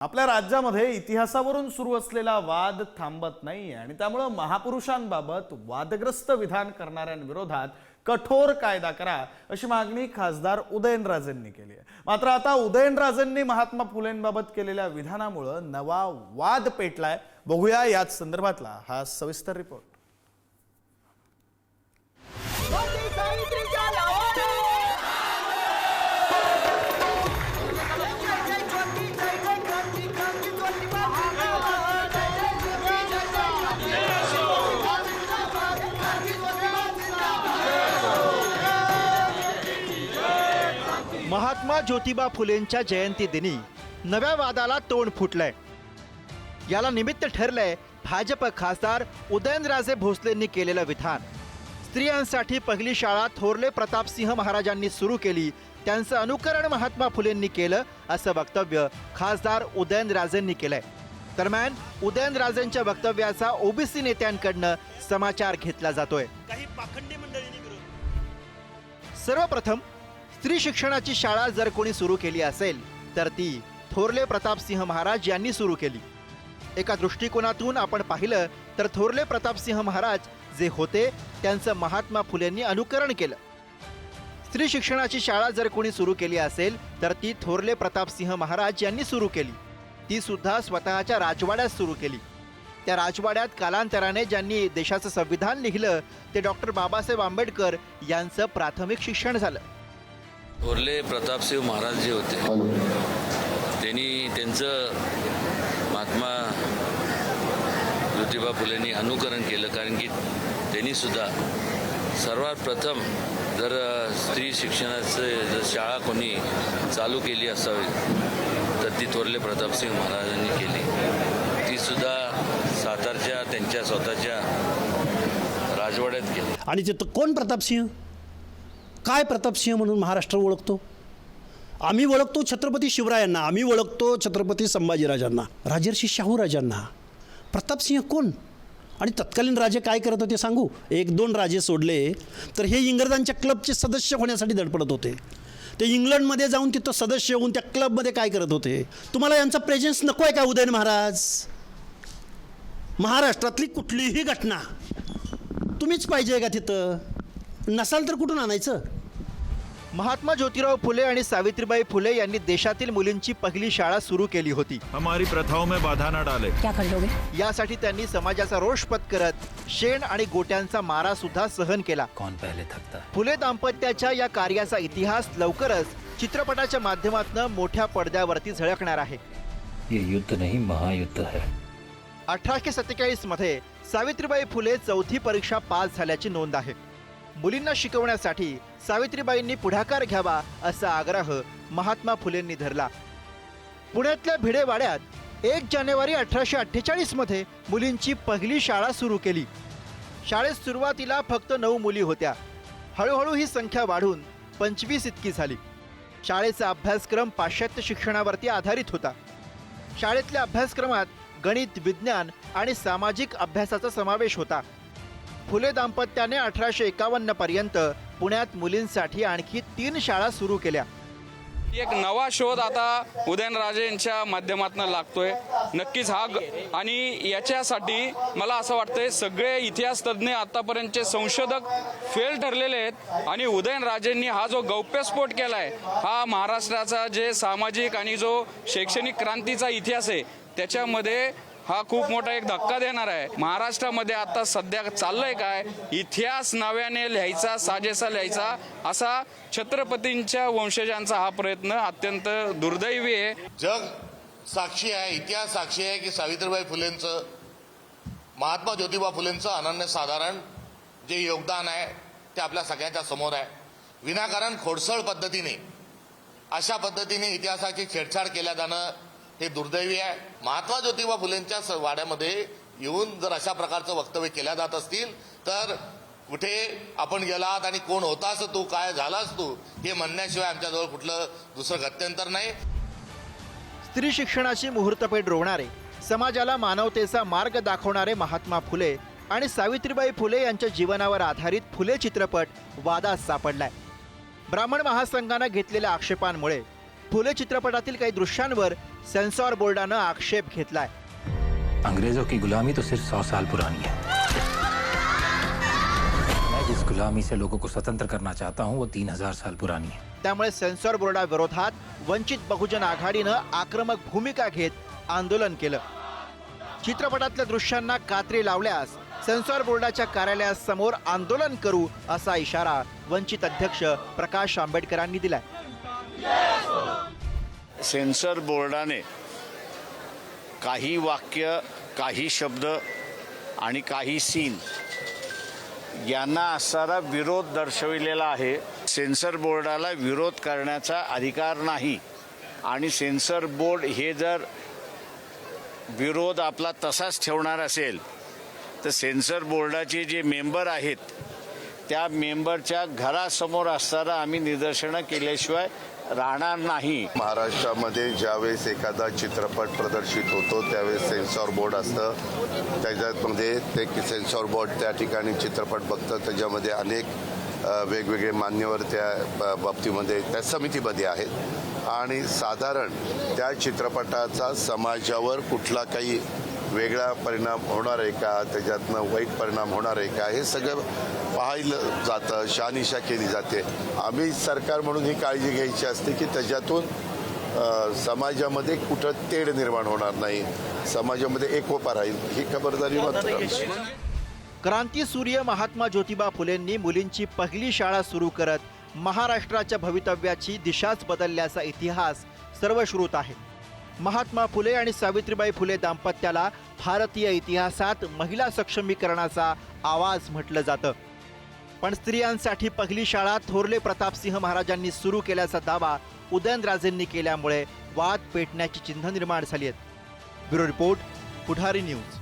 आपल्या राज्यामध्ये इतिहासावरून सुरू असलेला वाद थांबत नाही आणि त्यामुळे महापुरुषांबाबत वादग्रस्त विधान करणाऱ्यांविरोधात कठोर कायदा करा अशी मागणी खासदार उदयनराजेंनी केली आहे। मात्र आता उदयनराजेंनी महात्मा फुलेंबाबत केलेल्या विधानामुळे नवा वाद पेटलाय। बघूया याच संदर्भातला हा सविस्तर रिपोर्ट। महात्मा ज्योतिबा फुलेंच्या जयंती दिनी नव्या वादाला तोंड फुटलंय। याला निमित्त ठरलंय भाजप खासदार उदयनराजे भोसलेंनी केलेलं विधान। स्त्रियांसाठी पहिली शाळा थोरले प्रतापसिंह महाराजांनी सुरू केली, त्यांचं अनुकरण महात्मा फुलेंनी केलं असं वक्तव्य खासदार उदयनराजेंनी केलंय। दरम्यान उदयनराजेंच्या वक्तव्याचा ओबीसी नेत्यांकडनं समाचार घेतला जातोय। काही पाखंडी मंडळींनी सर्वप्रथम स्त्री शिक्षणाची शाळा जर कोणी सुरू केली असेल तर ती थोरले प्रतापसिंह महाराज यांनी सुरू केली। एका दृष्टिकोनातून आपण पाहिलं तर थोरले प्रतापसिंह महाराज जे होते त्यांचं महात्मा फुलेंनी अनुकरण केलं। स्त्री शिक्षणाची शाळा जर कोणी सुरू केली असेल तर ती थोरले प्रतापसिंह महाराज यांनी सुरू केली। ती सुद्धा स्वतःच्या राजवाड्यात सुरू केली। त्या राजवाड्यात कालांतराने ज्यांनी देशाचं संविधान लिहिलं ते डॉक्टर बाबासाहेब आंबेडकर यांचं प्राथमिक शिक्षण झालं। थोरले प्रतापसिंह महाराज जे होते त्यांनी त्यांचं महात्मा ज्योतिबा फुलेंनी अनुकरण केलं, कारण की त्यांनी सुद्धा सर्वात प्रथम जर स्त्री शिक्षणाचं जर शाळा कोणी चालू केली असावी तर ती थोरले प्रतापसिंह महाराजांनी केली। ती सुद्धा सातारच्या त्यांच्या स्वतःच्या राजवाड्यात केली। आणि तिथं कोण प्रतापसिंह, काय प्रतापसिंह म्हणून महाराष्ट्र ओळखतो? आम्ही ओळखतो छत्रपती शिवरायांना, आम्ही ओळखतो छत्रपती संभाजीराजांना, राजर्षी शाहूराजांना। प्रतापसिंह कोण? आणि तत्कालीन राजे काय करत होते सांगू? एक दोन राजे सोडले तर हे इंग्रजांच्या क्लबचे सदस्य होण्यासाठी धडपडत होते। ते इंग्लंडमध्ये जाऊन तिथं सदस्य होऊन त्या क्लबमध्ये काय करत होते? तुम्हाला यांचा प्रेझेन्स नको आहे का उदयन महाराज? महाराष्ट्रातली कुठलीही घटना तुम्हीच पाहिजे का तिथं? नसाल तर कुठून आणायचं? महात्मा ज्योतिराव फुले आणि सावित्रीबाई फुले यांनी देशातील मुलींची पहिली शाळा सुरू केली होती। हमारी प्रथाओं में बाधा न डाले। क्या कर लोगे? यासाठी त्यांनी समाजाचा रोष पत्करत शेण आणि गोट्यांचा मारा सुद्धा सहन केला। कौन पहले थकता? फुले दाम्पत्याच्या या कार्याचा इतिहास लवकरच चित्रपटाच्या माध्यमातून मोठ्या पडद्यावरती झळकणार आहे। ये युद्ध नहीं महायुद्ध है। 1847 मध्ये सावित्रीबाई फुले चौथी परीक्षा पास झाल्याची नोंद आहे। मुलींना शिकवण्यासाठी सावित्रीबाईंनी पुढाकार घ्यावा असा आग्रह महात्मा फुलेंनी धरला। पुण्यातल्या भिडेवाड्यात 1 जानेवारी 1848 मध्ये मुलींची पहिली शाळा सुरू केली। शाळेत सुरुवातीला फक्त 9 मुली होत्या। हळूहळू ही संख्या वाढून 25 इतकी झाली। शाळेचा अभ्यासक्रम पाश्चात्य शिक्षणावरती आधारित होता। शाळेतल्या अभ्यासक्रमात गणित, विज्ञान आणि सामाजिक अभ्यासाचा समावेश होता। फुले दाम्पत्याने 1851 पर्यंत पुण्यात मुलींसाठी आणखी 3 शाळा सुरू केल्या। एक नवा शोध आता उदयनराजे यांच्या माध्यमातून लागतोय नक्कीच हा आणि याच्यासाठी मला असं वाटतंय सगळे इतिहास तज्ज्ञ आतापर्यंतचे संशोधक फेल ठरलेले आहेत आणि उदयनराजेंनी हा जो गौप्यस्फोट केलाय हा महाराष्ट्राचा जे सामाजिक आणि जो शैक्षणिक क्रांतीचा इतिहास आहे त्याच्यामध्ये हा खूप मोठा एक धक्का देणार आहे। महाराष्ट्रामध्ये आता सध्या चाललंय काय? इतिहास नव्याने लिहायचा, साजेसा लिहायचा असा छत्रपतींच्या वंशजांचा हा प्रयत्न अत्यंत दुर्दैवी आहे। जग साक्षी आहे, इतिहास साक्षी आहे की सावित्रीबाई फुलेंचं, महात्मा ज्योतिबा फुलेंचं अनन्यसाधारण जे योगदान आहे ते आपल्या सगळ्यांच्या समोर आहे। विनाकारण खोडसळ पद्धतीने अशा पद्धतीने इतिहासाची छेडछाड केल्या जाणं हे दुर्दैवी आहे। महात्मा ज्योतिबा फुलेंच्या वाड्यामध्ये येऊन जर अशा प्रकारचं वक्तव्य केल्या जात असतील तर कुठे आपण गेलात आणि कोण होतास तू, काय झालास तू, हे म्हणण्याशिवाय आमच्याजवळ कुठलं दुसरं गत्यंतर नाही। स्त्री शिक्षणाची मुहूर्तपेढ रोवणारे, समाजाला मानवतेचा मार्ग दाखवणारे महात्मा फुले आणि सावित्रीबाई फुले यांच्या जीवनावर आधारित फुले चित्रपट वादात सापडलाय। ब्राह्मण महासंघानं घेतलेल्या आक्षेपांमुळे फुले चित्रपटातील काही दृश्यांवर सेन्सॉर बोर्डानं आक्षेप घेतलाय। अंग्रेजों की गुलामी तो सिर्फ 100 साल पुरानी है। मैं जिस गुलामी से लोगों को स्वतंत्र करना चाहता हूँ वो 3000 साल पुरानी है। त्यामुळे सेन्सॉर बोर्डाविरोधात वंचित बहुजन आघाडीनं आक्रमक भूमिका घेत आंदोलन केलं। चित्रपटातल्या दृश्यांना कात्री लावल्यास सेन्सॉर बोर्डाच्या कार्यालयासमोर आंदोलन करू असा इशारा वंचित अध्यक्ष प्रकाश आंबेडकरांनी दिलाय। सेन्सर बोर्डाने काही वाक्य, काही शब्द आणि काही सीन यांना असणारा विरोध दर्शविलेला आहे। सेन्सर बोर्डाला विरोध करण्याचा अधिकार नाही आणि सेन्सर बोर्ड हे जर विरोध आपला तसाच ठेवणार असेल तर सेन्सर बोर्डाचे जे मेंबर आहेत त्या मेंबरच्या घरासमोर असताना आम्ही निदर्शनं केल्याशिवाय राहणार नाही। महाराष्ट्रामध्ये ज्यावेळेस एखादा चित्रपट प्रदर्शित होतो त्यावेळेस सेन्सॉर बोर्ड असतं, त्याच्यामध्ये ते सेन्सॉर बोर्ड त्या ठिकाणी चित्रपट बघतं, त्याच्यामध्ये अनेक वेगवेगळे मान्यवर त्या बाबतीमध्ये त्या समितीमध्ये आहेत आणि साधारण त्या चित्रपटाचा समाजावर कुठला काही वेगळा परिणाम होणार आहे का, त्याच्यातनं वाईट परिणाम होणार आहे का, हे सगळं पाहिलं जातं, शहानिशा केली जाते। आम्ही सरकार म्हणून ही काळजी घ्यायची असते की त्याच्यातून समाजामध्ये कुठं तेढ निर्माण होणार नाही, समाजामध्ये एकोपा राहील, ही खबरदारी मात्र आमची। क्रांतीसूर्य महात्मा ज्योतिबा फुलेंनी मुलींची पहिली शाळा सुरू करत महाराष्ट्राच्या भवितव्याची दिशाच बदलल्याचा इतिहास सर्वश्रुत आहे। महात्मा फुले आणि सावित्रीबाई फुले दाम्पत्याला भारतीय इतिहासात महिला सक्षमीकरणाचा आवाज म्हटलं जातं। पण स्त्रियांसाठी पहिली शाळा थोरले प्रतापसिंह महाराजांनी सुरू केल्याचा दावा उदयनराजेंनी केल्यामुळे वाद पेटण्याची चिन्ह निर्माण झाली आहेत। ब्युरो रिपोर्ट, पुढारी न्यूज।